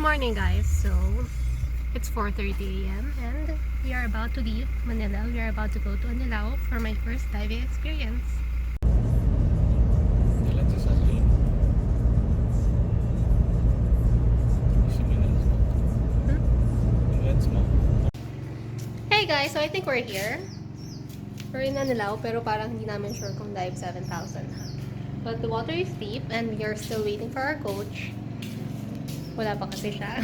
morning, guys. So it's 4:30 a.m. and we are about to leave Manila. We are about to go to Anilao for my first diving experience. Hey guys, so I think we're here. We're in Anilao, pero parang hindi namin sure kung dive 7,000. But the water is deep and we are still waiting for our coach. Wala pa kasi siya.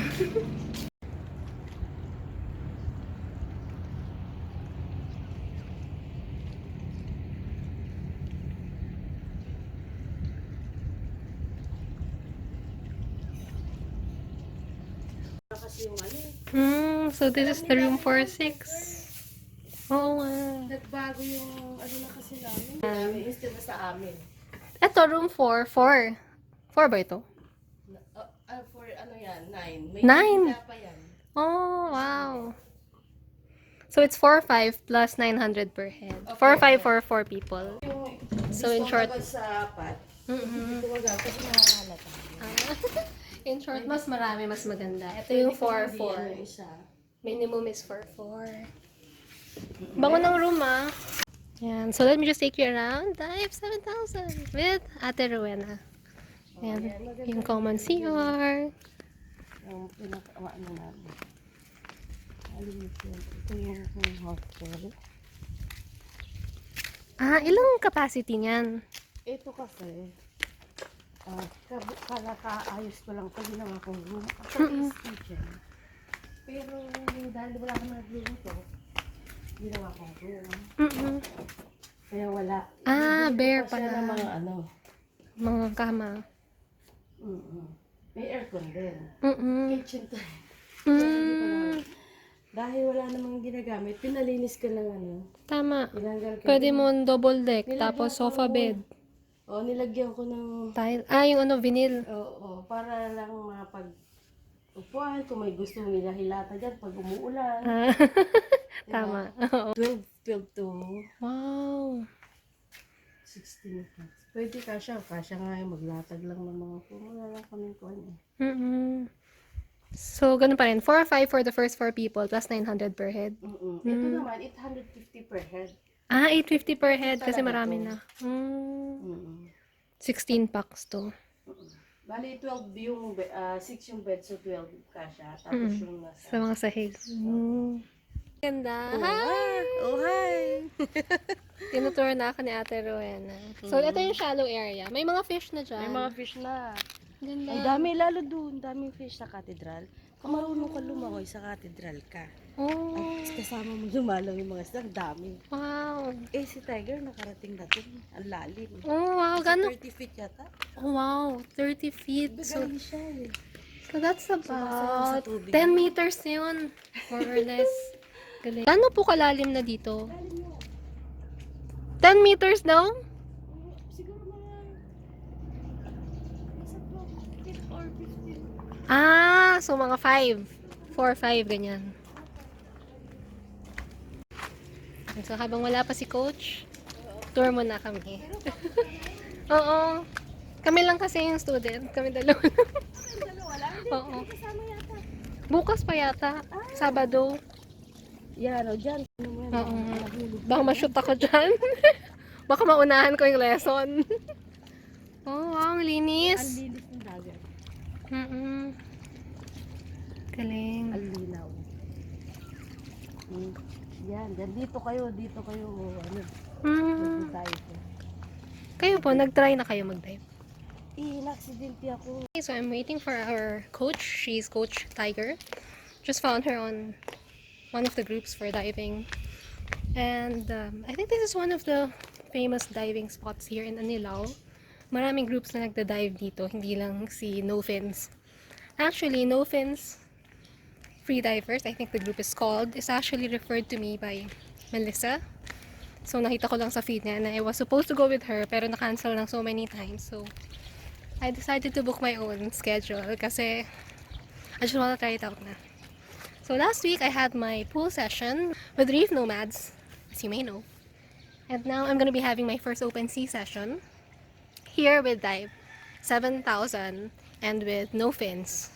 So this is the room 46. Oo nga. Nagbago yung ano na kasi namin. Instead na sa amin. Ito, room 4. 4 ba ito? For ano yan? 9. May 9? pa yan. Oh, wow. So it's 4,500 plus 900 per head. 4,500 for 4 people. So in short, Sa apat. Hindi ko wag kasi nakakalata. in short, mas marami, mas maganda. Ito yung 4,400. Minimum is 4,400. Bango ng room, ah. Yan. So let me just take you around. Dive 7,000 with Ate Rowena. Yan. Yung common CR. Yung pinaka-ano namin. Ito yung hotel. Ilang capacity niyan? Ito kasi, kaayos ko lang pag ginawa kong room. Actually, kitchen. Pero dahil wala kang nagluluto, ginawa kong room. Kaya wala. Bare pa siya pala. ng mga ano. Mga kama. May aircon din. Kitchen to. Dahil wala namang ginagamit, pinalinis ko ng ano. Tama. Tinanggal ko. Pwede mo double deck, Nilagyan tapos ko sofa ng- bed. Nilagyan ko ng Tile. Yung ano, vinyl. Oo, para lang mapag-upuan, kung may gusto hilata dyan pag umuulan. Tama. Oo. 12 to Wow. 16 bucks. Pwede kasya nga yung maglatag lang ng mga wala lang kaming kuhan eh. So, ganun pa rin. 4,500 for the first 4 people, plus 900 per head. Ito naman, 850 per head. 850 per head kasi Talaga marami to. na. 16 packs to. Bali, 12 yung, 6 yung bed, so 12 kasya. Tapos yung nasa... Sa mga sahig. Ganda. Hi! Tinutour na ako ni Ate Rowena. So, ito yung shallow area. May mga fish na dyan. May mga fish na. Ganda. Ang dami, lalo doon. Daming fish sa cathedral. Kung marunong ka lumangoy sa cathedral ka. Oh. At kasama mo lumalang yung mga isda, ang dami. Wow. Si Tiger nakarating na doon. Ang lalim. Oh, wow. Kasi Gano? 30 feet yata. Oh, wow. 30 feet. Galing siya eh. So that's Sumasayaw sa about tubig. 10 meters yun. More or less. Galing. Ano po kalalim na dito? 10 meters daw? Siguro mga nasa 12 feet or 15. So mga 5. 4, 5, ganyan. So habang wala pa si coach, tour muna kami. Oo. Kami lang kasi yung student. Kami dalawa lang. Dalawa lang? Hindi, Oo. kasama yata. Bukas pa yata. Sabado. Yan o, dyan. Oo. Baka ma-shoot ako dyan. Baka maunahan ko yung lesson. Oh, wow. Ang linis. Ang linis ng dagat. Galing. Ang linaw. Yan, dyan. Dito kayo. Ano, mag-dive. Kayo po, nag-try na kayo mag-dive? Na-accidente ako. Okay, so I'm waiting for our coach. She's Coach Tiger. Just found her on one of the groups for diving. And I think this is one of the famous diving spots here in Anilao. Maraming groups na nagda-dive dito, hindi lang si No Fins. Actually, No Fins Freedivers, I think the group is called, is actually referred to me by Melissa. So nakita ko lang sa feed niya and I was supposed to go with her pero na-cancel lang so many times. So I decided to book my own schedule kasi I just want to try it out na. So last week I had my pool session with Reef Nomads, as you may know. And now I'm gonna be having my first open sea session here with Dive 7,000 and with No Fins.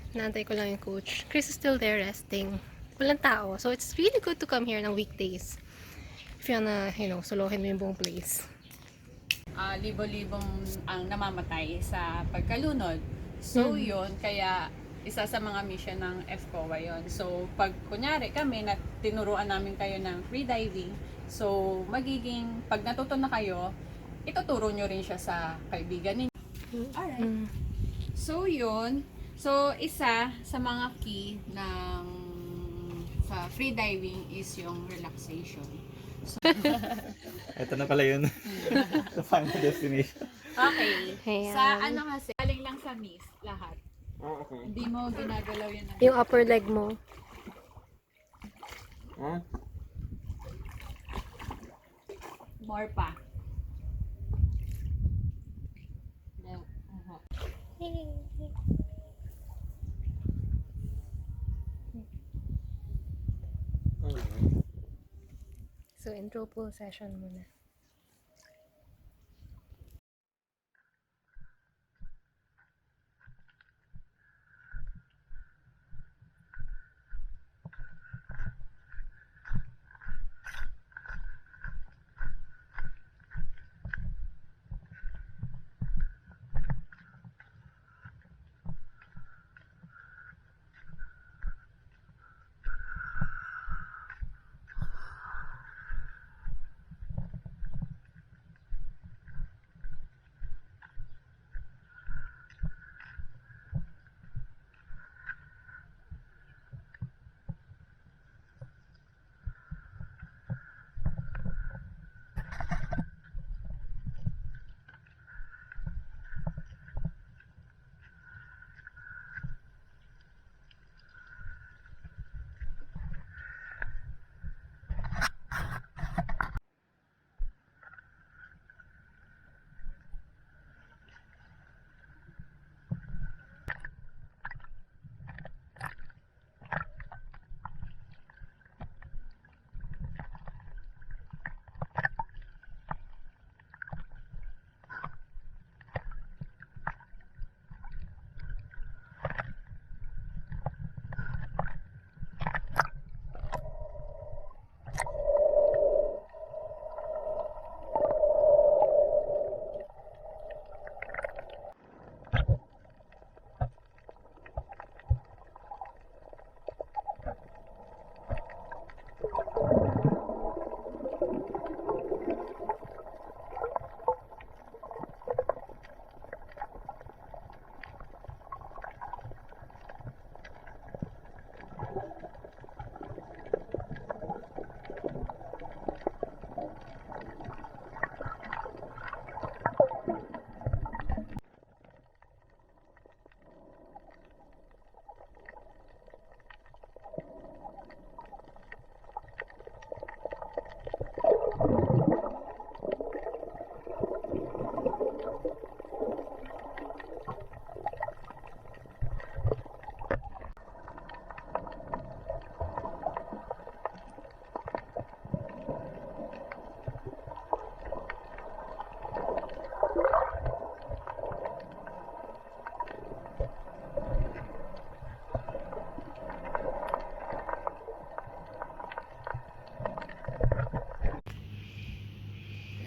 Naantay ko lang yung coach. Chris is still there resting. Walang tao. So, it's really good to come here ng weekdays. If you wanna, solohin mo yung buong place. Libo-libong ang namamatay sa pagkalunod. So, yun, kaya isa sa mga mission ng FCOA yun. So, pag kunyari kami na tinuruan namin kayo ng freediving, so, magiging, pag natuto na kayo, ituturo nyo rin siya sa kaibigan ninyo. Alright. So, yun. So, isa sa mga key ng sa freediving is yung relaxation. Ito na pala yun. The final destination. Okay. Ayan. Sa ano kasi, galing lang sa mist, lahat. Oh, okay. Hindi mo ginagalaw yan. Yung upper leg mo. Huh? More pa. So, intro po session muna.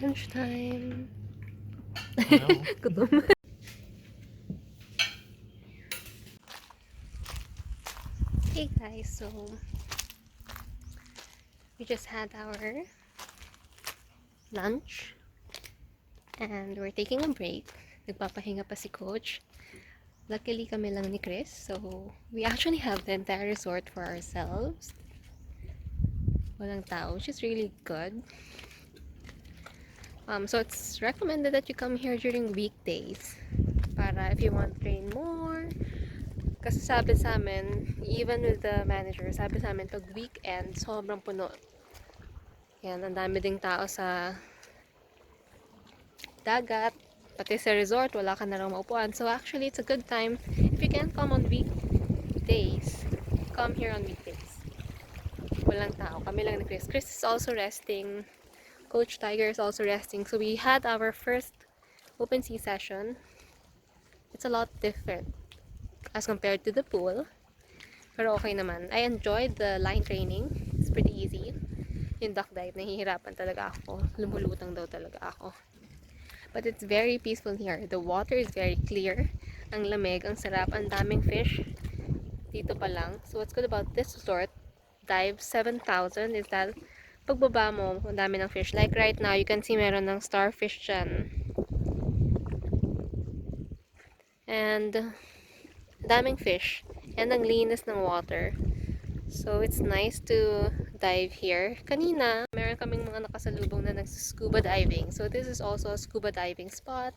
Lunchtime. Gutom. Hey guys, so we just had our lunch and we're taking a break. Nagpapahinga pa si Coach. Luckily kami lang ni Chris, so we actually have the entire resort for ourselves. Walang tao, which is really good. So it's recommended that you come here during weekdays para if you want to train more. Kasi sabi sa amin, even with the manager, sabi sa amin pag weekend, sobrang puno. Yan, ang dami ding tao sa dagat, pati sa resort, wala ka na lang maupuan. So actually, it's a good time. If you can't come on weekdays, come here on weekdays. Walang tao, kami lang ni Chris. Chris is also resting. Coach Tiger is also resting. So we had our first open sea session. It's a lot different. as compared to the pool. Pero okay naman. I enjoyed the line training. It's pretty easy. Yung duck dive, nahihirapan talaga ako. Lumulutang daw talaga ako. But it's very peaceful here. The water is very clear. Ang lamig, ang sarap, ang daming fish. Dito pa lang. So what's good about this resort, dive 7,000, is that pagbaba mo, ang dami ng fish. Like right now, you can see meron ng starfish dyan. And daming fish. And ang linis ng water. So it's nice to dive here. Kanina, meron kaming mga nakasalubong na nagsuscuba diving. So this is also a scuba diving spot,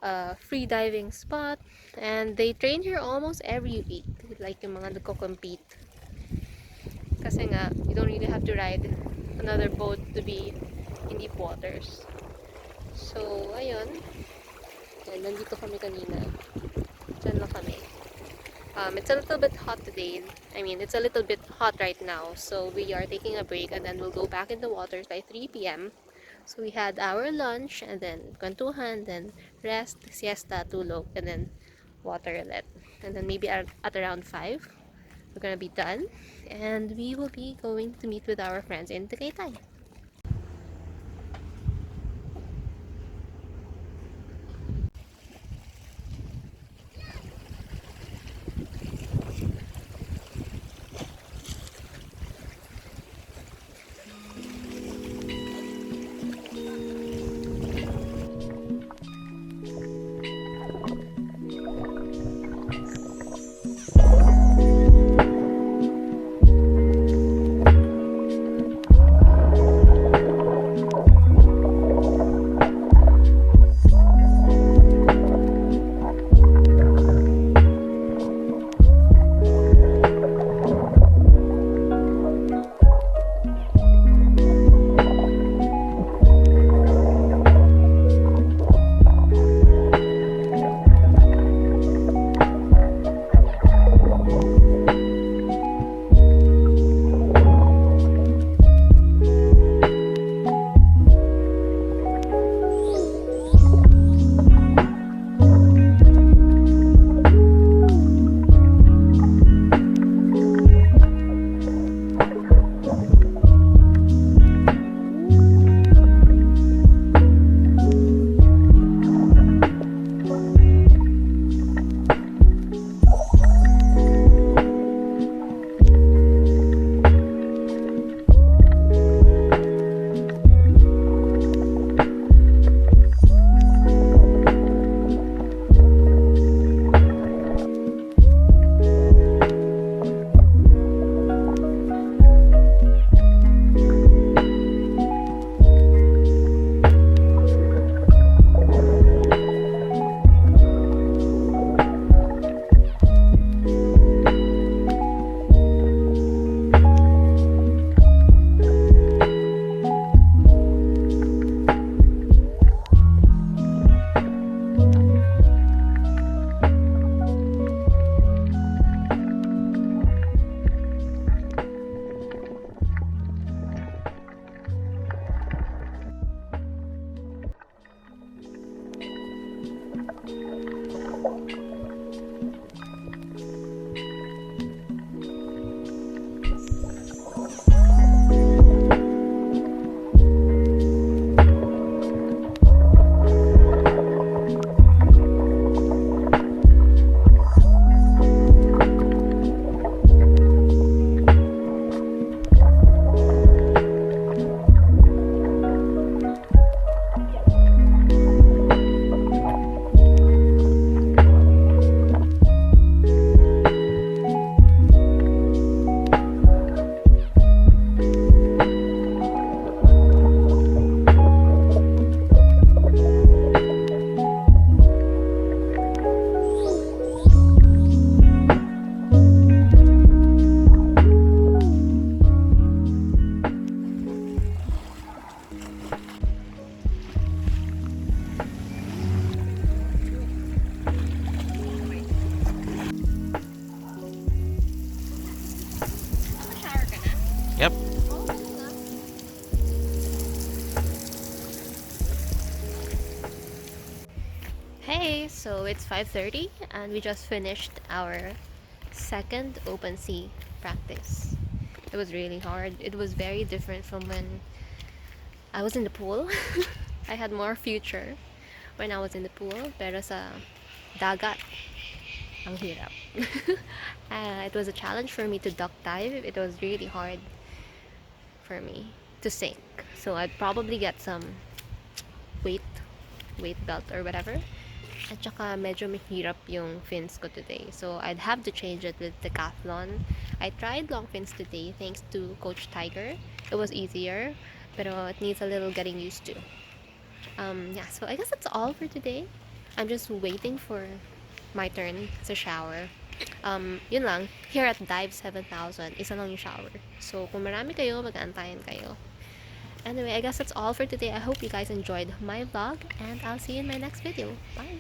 a free diving spot, and they train here almost every week. Like yung mga nagko-compete. Kasi nga, you don't really have to ride another boat to be in deep waters. So, ayun. Ayan, nandito kami kanina. Diyan lang kami. It's a little bit hot today. I mean, it's a little bit hot right now. So we are taking a break and then we'll go back in the waters by 3 p.m. So we had our lunch and then kwentuhan, then rest, siesta, tulog, and then water ulit. And then maybe at around 5, we're gonna be done. And we will be going to meet with our friends in Tagaytay. Hey, so it's 5:30 and we just finished our second open sea practice. It was really hard. It was very different from when I was in the pool. I had more future when I was in the pool, pero sa dagat, ang hirap. It was a challenge for me to duck dive. It was really hard for me to sink. So I'd probably get some weight belt or whatever. At saka medyo mahirap yung fins ko today. So I'd have to change it with decathlon. I tried long fins today thanks to Coach Tiger. It was easier, pero it needs a little getting used to. Yeah, so I guess that's all for today. I'm just waiting for my turn sa shower. Yun lang, here at Dive 7000, isa lang yung shower. So kung marami kayo, mag-aantayan kayo. Anyway, I guess that's all for today. I hope you guys enjoyed my vlog and I'll see you in my next video. Bye!